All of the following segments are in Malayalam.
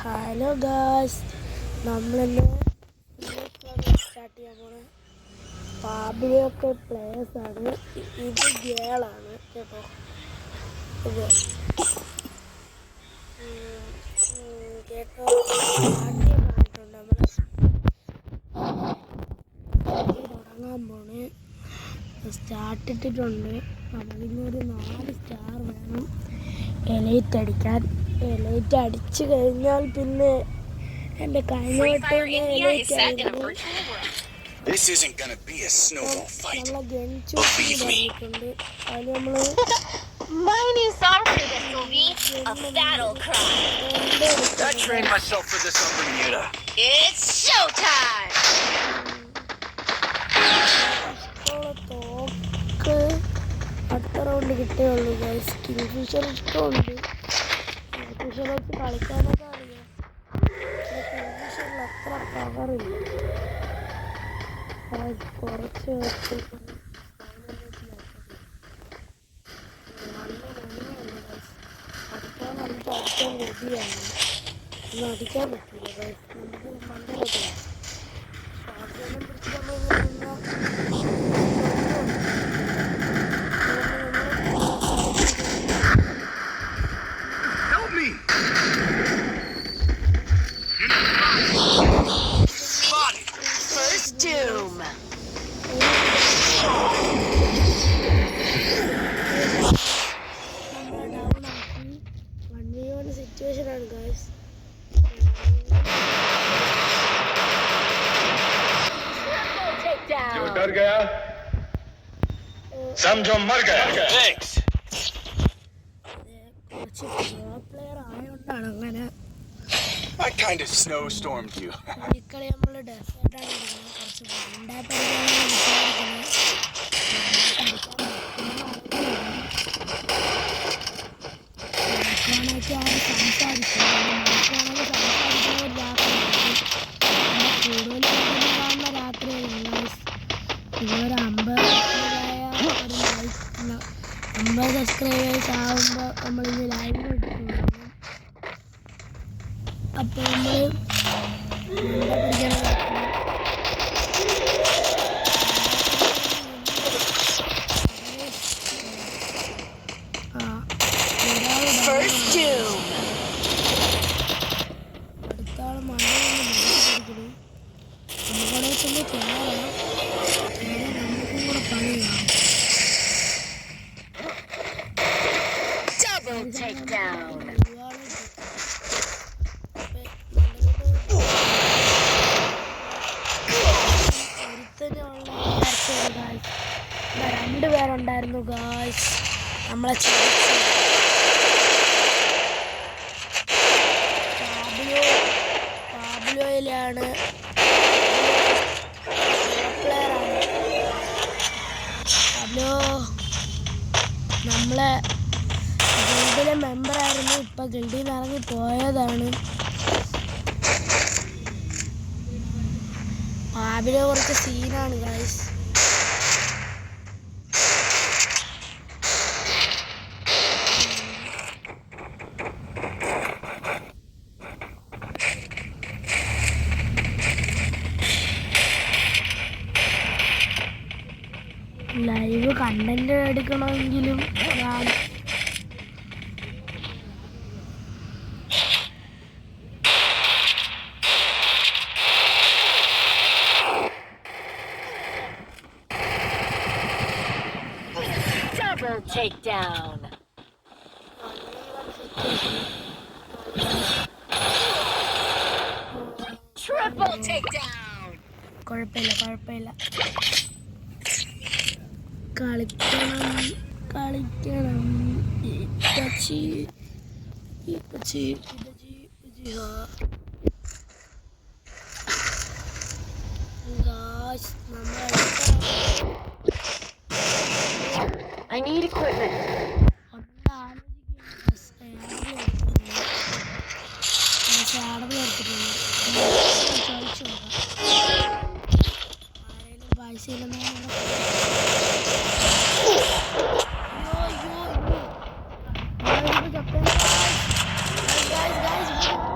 ഹലോ ഗായ്സ്, നമ്മളിന്ന് സ്റ്റാർട്ട് ചെയ്യാൻ പോണ പാബ്ലോയൊക്കെ പ്ലേയേഴ്സാണ്. ഇത് ഗേളാണ് കേട്ടോ. ഇത് കേട്ടോ ആദ്യം പറഞ്ഞിട്ടുണ്ട് നമ്മൾ തുടങ്ങാൻ പോണ്. സ്റ്റാർട്ട് ഇട്ടിട്ടുണ്ട്. നമുക്കിന്നൊരു 4 സ്റ്റാർ വേണം എലൈറ്റ് അടിക്കാൻ. എലൈറ്റ് അടിച്ചു കഴിഞ്ഞാൽ പിന്നെ എൻ്റെ കഴിഞ്ഞ This isn't gonna be a snowball fight. Believe me. My new song for this will be a battle cry. I trained myself for this on Bermuda. It's showtime! അടുത്ത റൗണ്ട് കിട്ടേയുള്ളൂ ഗൈസ്. കിങ്ഫിഷർ ഇഷ്ടമുണ്ട്. കിങ്ഫിഷർ വെച്ച് കളിക്കാനൊക്കെ അറിയാം. കിങ്ഫിഷറിൽ അത്ര പവറില്ല. കുറച്ച് വെച്ച് അടിക്കാൻ നമുക്ക് അടിക്കാൻ റെഡിയാണ്. ഒന്നും അടിക്കാൻ പറ്റില്ല ഗൈസ്. നമുക്ക് മണ്ടയിലോട്ട് ശ്വാസം പിടിച്ച് सिचुएशन है गाइस. जो डर गया समझो मर गया. Thanks. प्लेयर ആയോണ്ടാണ് അങ്ങനെ. I kind of snowstormed you. ഈ കളി നമ്മൾ ഡെസേർട്ട് ആണ് കുറച്ച് സബ്സ്ക്രൈബേഴ്സ് ആവുമ്പോൾ നമ്മളിന്ന് ലൈവ് ഇട്ടിട്ടുണ്ടാകും. അപ്പോൾ നമ്മൾ അടുത്താൾ മണ്ണിൽ നമ്മളെ തന്നെ കയറാം. നമുക്കും കൂടെ പണിയാം. Takedown. രണ്ടുപേരുണ്ടായിരുന്നു ഗായ്സ്. നമ്മളെ പാബ്ലോയിലാണ് പാബ്ലോ നമ്മളെ ഗിൽഡിലെ മെമ്പറായിരുന്നു. ഇപ്പം ഗിൽഡിൽ നിന്ന് ഇറങ്ങി പോയതാണ്. പാബ്ലോ കുറച്ച് സീനാണ് ഗൈസ്. ലൈവ് കണ്ടന്റ് എടുക്കണമെങ്കിലും Double takedown. Triple takedown. കുഴപ്പമില്ല. കളിക്കണം. I need equipment. Guys,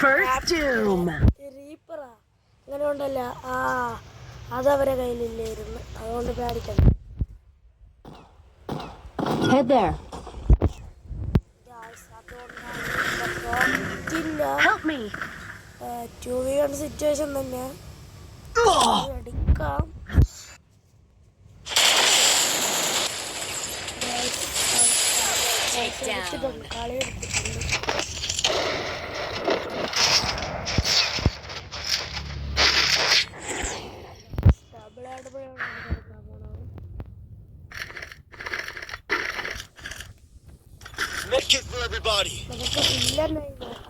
First doom. റീപ്പറാ അങ്ങനെ ഉണ്ടല്ല. അതവരെ കയ്യിലില്ലായിരുന്നു, അതുകൊണ്ട് പേടിക്കണം. Head there. Help me. 2v1 situation തന്നെ എടുക്കാം. കളി എടുത്തിട്ടുണ്ട്. Medkit for everybody. നമുക്ക് ഇല്ലെന്നായി നോക്കാം.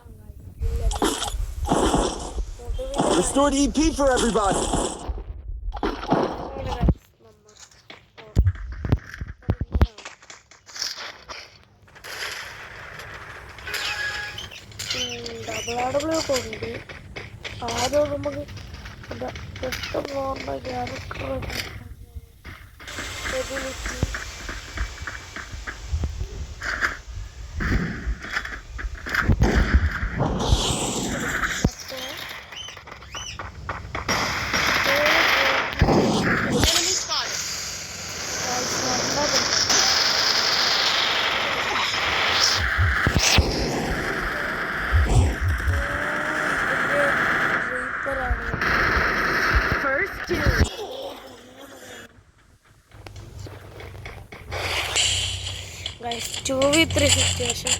Restored EP for everybody. Double കൊണ്ട് ആദ്യം നമുക്ക് പെട്ടെന്ന് ഓർമ്മ character ability Enemy spotted. First doom. Guys, 2v3 situation.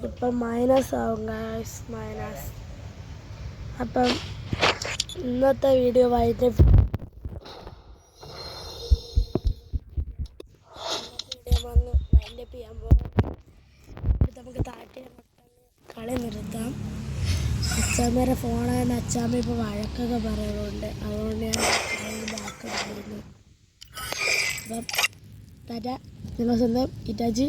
ഇപ്പം മൈനസ് ആവും ഗൈസ്, മൈനസ്. അപ്പം ഇന്നത്തെ വീഡിയോ വൈൻഡപ്പ് ചെയ്യാൻ പോകും. നമുക്ക് കളി നിർത്താം. അച്ചാമ്മയുടെ ഫോണാണ്. അച്ചാമ്മ ഇപ്പോൾ വഴക്കൊക്കെ പറയുന്നുണ്ട്, അതുകൊണ്ട് ഞാൻ ബാക്ക് പറയുന്നു. അപ്പം തരാ നിങ്ങൾ സ്വന്തം ഇറ്റാച്ചി.